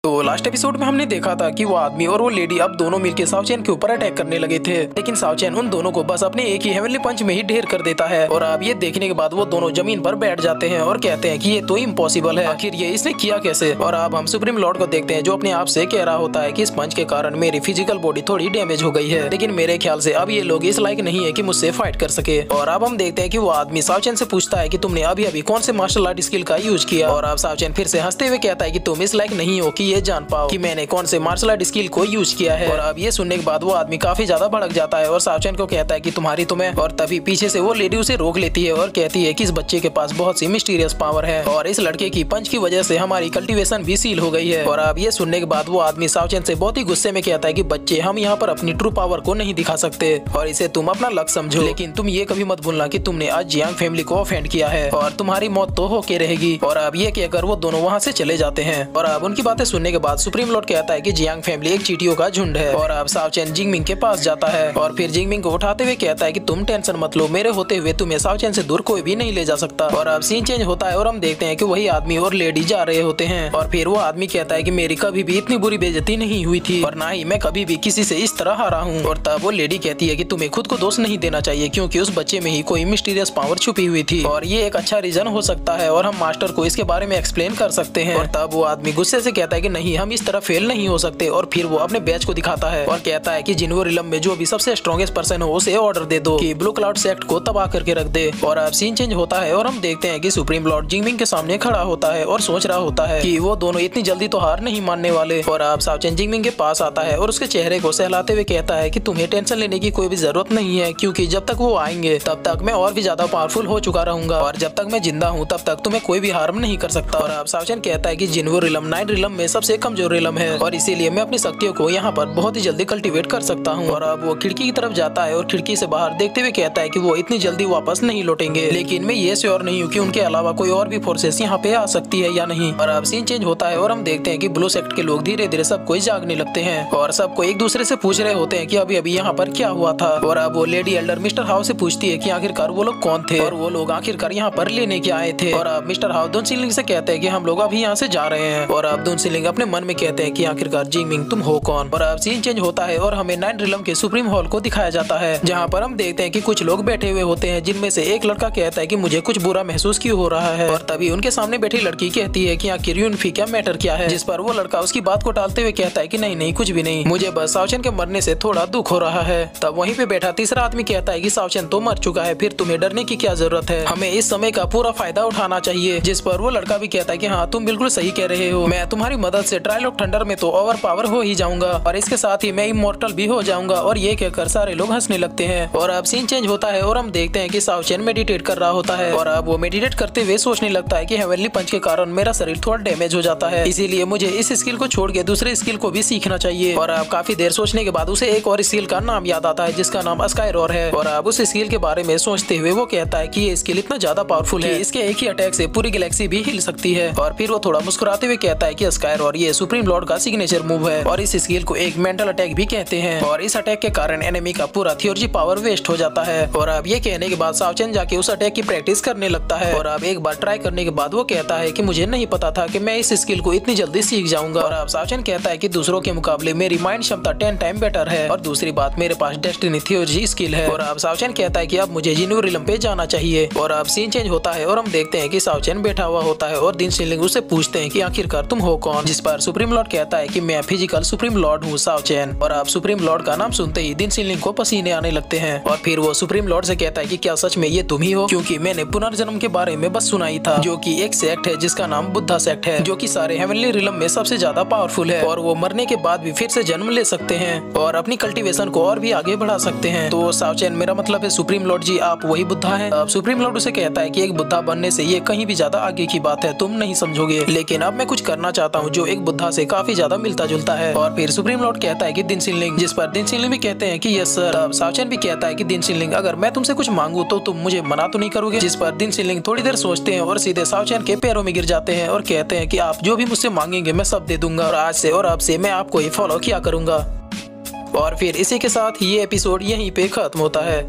तो last episode में हमने देखा था कि वो आदमी और वो लेडी अब दोनों मिलकर सावचैन के ऊपर अटैक करने लगे थे, लेकिन सावचैन उन दोनों को बस अपने एक ही हेवनली पंच में ही ढेर कर देता है। और अब ये देखने के बाद वो दोनों जमीन पर बैठ जाते हैं और कहते हैं कि ये तो इम्पॉसिबल है, आखिर ये इसने किया कैसे। और अब हम सुप्रीम लॉर्ड को देखते हैं जो अपने आप से कह रहा होता है कि इस पंच के कारण मेरी फिजिकल बॉडी थोड़ी डैमेज हो गई है, लेकिन मेरे ख्याल से अब ये लोग इस लायक नहीं है कि मुझसे फाइट कर सके। और अब हम देखते हैं कि वो आदमी सावचैन से पूछता है कि तुमने अभी अभी कौन से मार्शल आर्ट स्किल का यूज किया। और अब सावचैन फिर से हंसते हुए कहता है कि तुम इस लायक नहीं हो कि ये जान पाओ कि मैंने कौन से मार्शल आर्ट स्किल को यूज किया है। और अब ये सुनने के बाद वो आदमी काफी ज्यादा भड़क जाता है और सावचैन को कहता है कि तुम्हारी तुम्हें। और तभी पीछे से वो लेडी उसे रोक लेती है और कहती है कि इस बच्चे के पास बहुत सी मिस्टीरियस पावर है और इस लड़के की पंच की वजह से हमारी कल्टीवेशन भी सील हो गई है। और अब ये सुनने के बाद वो आदमी सावचैन से बहुत ही गुस्से में कहता है कि बच्चे, हम यहाँ पर अपनी ट्रू पावर को नहीं दिखा सकते और इसे तुम अपना लक समझो, लेकिन तुम ये कभी मत भूलना कि तुमने आज जियांग फैमिली को ऑफेंड किया है और तुम्हारी मौत तो होके रहेगी। और अब ये कहकर वो दोनों वहाँ से चले जाते हैं। और अब उनकी बातें सुनने के बाद सुप्रीम लॉर्ड कहता है कि जियांग फैमिली एक चींटियों का झुंड है। और अब सावचैन जिंगमिंग के पास जाता है और फिर जिंगमिंग को उठाते हुए कहता है कि तुम टेंशन मत लो, मेरे होते हुए तुम्हें सावचैन से दूर कोई भी नहीं ले जा सकता। और अब सीन चेंज होता है और हम देखते हैं कि वही आदमी और लेडी जा रहे होते हैं। और फिर वो आदमी कहता है कि मेरी कभी भी इतनी बुरी बेइज्जती नहीं हुई थी और ना ही मैं कभी भी किसी से इस तरह हारा हूँ। और तब वो लेडी कहती है कि तुम्हें खुद को दोष नहीं देना चाहिए क्योंकि उस बच्चे में ही कोई मिस्टीरियस पावर छुपी हुई थी और ये एक अच्छा रीजन हो सकता है और हम मास्टर को इसके बारे में एक्सप्लेन कर सकते हैं। और तब वो आदमी गुस्से से कहता है कि नहीं, हम इस तरह फेल नहीं हो सकते। और फिर वो अपने बैच को दिखाता है और कहता है कि जिन्हो रिलम में जो भी सबसे स्ट्रॉन्गेस्ट पर्सन हो उसे ऑर्डर दे दो कि ब्लू क्लाउड सेक्ट को तबाह करके रख दे। और अब सीन चेंज होता है और हम देखते हैं कि सुप्रीम लॉर्ड जिंगमिंग के सामने खड़ा होता है और सोच रहा होता है कि वो दोनों इतनी जल्दी तो हार नहीं मानने वाले। और अब सावचैन जिंगमिंग के पास आता है और उसके चेहरे को सहलाते हुए कहता है कि तुम्हें टेंशन लेने की कोई भी जरूरत नहीं है क्योंकि जब तक वो आएंगे तब तक मैं और भी ज्यादा पावरफुल हो चुका रहूंगा और जब तक मैं जिंदा हूँ तब तक तुम्हें कोई भी हार्म नहीं कर सकता। और अब सावचैन कहता है कि जिन्हो रिलम 9 रिलम में सबसे कमजोर रिलम है और इसीलिए मैं अपनी शक्तियों को यहाँ पर बहुत ही जल्दी कल्टीवेट कर सकता हूँ। और अब वो खिड़की की तरफ जाता है और खिड़की से बाहर देखते हुए कहता है कि वो इतनी जल्दी वापस नहीं लौटेंगे, लेकिन मैं ये श्योर नहीं हूँ कि उनके अलावा कोई और भी फोर्सेस यहाँ पे आ सकती है या नहीं। और अब सीन चेंज होता है और हम देखते हैं कि ब्लू सेक्ट के लोग धीरे धीरे सब कोई जागने लगते हैं और सबको एक दूसरे से पूछ रहे होते हैं कि अभी अभी यहाँ पर क्या हुआ था। और अब वो लेडी एल्डर मिस्टर हाउ से पूछती है कि आखिरकार वो लोग कौन थे और वो लोग आखिरकार यहाँ पर लेने के आए थे। और अब मिस्टर हाउ दुन सिलिंग से कहते हैं कि हम लोग अभी यहाँ से जा रहे हैं। और अब दुन सिलिंग अपने मन में कहते हैं कि आखिरकार जिंगमिंग तुम हो कौन। और अब सीन चेंज होता है और हमें 9 रिलम के सुप्रीम हॉल को दिखाया जाता है जहाँ पर हम देखते हैं कि कुछ लोग बैठे हुए होते हैं जिनमें से एक लड़का कहता है कि मुझे कुछ बुरा महसूस क्यों हो रहा है। और तभी उनके सामने बैठी लड़की कहती है कि आखिर यूनफी क्या मैटर क्या है, जिस पर वो लड़का उसकी बात को टालते हुए कहता है कि नहीं नहीं कुछ भी नहीं, मुझे बस सावचैन के मरने से थोड़ा दुख हो रहा है। तब वहीं पे बैठा तीसरा आदमी कहता है कि सावचैन तो मर चुका है, फिर तुम्हें डरने की क्या जरूरत है, हमें इस समय का पूरा फायदा उठाना चाहिए। जिस पर वो लड़का भी कहता है कि हाँ तुम बिल्कुल सही कह रहे हो, मैं तुम्हारी मदद से ट्रायल ऑफ थंडर में तो ओवर पावर हो ही जाऊंगा और इसके साथ ही मैं इमॉर्टल भी हो जाऊंगा। और ये कहकर सारे लोग हंसने लगते हैं। और अब सीन चेंज होता है और हम देखते हैं कि सावचैन मेडिटेट कर रहा होता है और अब वो मेडिटेट करते हुए सोचने लगता है कि हेवनली पंच के कारण मेरा शरीर थोड़ा डैमेज हो जाता है, इसीलिए मुझे इस स्किल को छोड़ के दूसरे स्किल को भी सीखना चाहिए। और अब काफी देर सोचने के बाद उसे एक और स्किल का नाम याद आता है जिसका नाम स्काई रोर है। और अब उस स्किल के बारे में सोचते हुए वो कहता है कि ये स्किल इतना ज्यादा पावरफुल है, इसके एक ही अटैक से पूरी गैलेक्सी भी हिल सकती है। और फिर वो थोड़ा मुस्कुराते हुए कहता है कि स्काई रोर ये सुप्रीम लॉर्ड का सिग्नेचर मूव है और इस स्किल को एक मेंटल अटैक भी कहते हैं और इस अटैक के कारण एनिमी का पूरा थियोलॉजी पावर वेस्ट हो जाता है। और अब ये कहने के बाद सावचैन जाके उस अटैक की प्रैक्टिस करने लगता है। और अब एक बार ट्राई करने के बाद वो कहता है कि मुझे नहीं पता था कि मैं इस स्किल को इतनी जल्दी सीख जाऊंगा। और अब सावचैन कहता है कि दूसरों के मुकाबले मेरी माइंड क्षमता 10 टाइम बेटर है और दूसरी बात मेरे पास डेस्टिनी थियोलॉजी स्किल है। और अब सावचैन कहता है कि अब मुझे जिन्हो रिलम पे जाना चाहिए। और अब सीन चेंज होता है और हम देखते हैं कि सावचैन बैठा हुआ होता है और दिन सिलिंग उससे पूछते हैं कि आखिरकार तुम हो कौन, जिस पर सुप्रीम लॉर्ड कहता है कि मैं फिजिकल सुप्रीम लॉर्ड हूँ सावचैन। और अब सुप्रीम लॉर्ड का नाम सुनते ही दिन सिलिंग को पसीने आने लगते हैं। और फिर वो सुप्रीम लॉर्ड से कहता है कि क्या सच में ये तुम ही हो, क्योंकि मैंने पुनर्जन्म के बारे में बस सुना ही था, जो कि एक सेक्ट है जिसका नाम बुद्धा सेक्ट है, जो कि सारे हेवनली रिलम में सबसे ज्यादा पावरफुल है और वो मरने के बाद भी फिर से जन्म ले सकते हैं और अपनी कल्टीवेशन को और भी आगे बढ़ा सकते हैं। तो सावचैन मेरा मतलब है सुप्रीम लॉर्ड जी आप वही बुद्धा है। अब सुप्रीम लॉर्ड उसे कहता है कि एक बुद्धा बनने से ये कहीं भी ज्यादा आगे की बात है, तुम नहीं समझोगे, लेकिन अब मैं कुछ करना चाहता हूँ जो एक बुद्धा से काफी ज्यादा मिलता जुलता है। और फिर सुप्रीम लॉर्ड कहता है कि दिन सिलिंग, जिस पर दिन सिलिंग भी कहते हैं कि यस सर। अब सावचैन भी कहता है कि दिन सिलिंग अगर मैं तुमसे कुछ मांगू तो तुम मुझे मना तो नहीं करोगे, जिस पर दिन सिलिंग थोड़ी देर सोचते हैं और सीधे सावचैन के पैरों में गिर जाते हैं और कहते हैं कि आप जो भी मुझसे मांगेंगे मैं सब दे दूंगा और आज से और अब से मैं आपको ही फॉलो किया करूंगा। और फिर इसी के साथ ये एपिसोड यहीं पे खत्म होता है।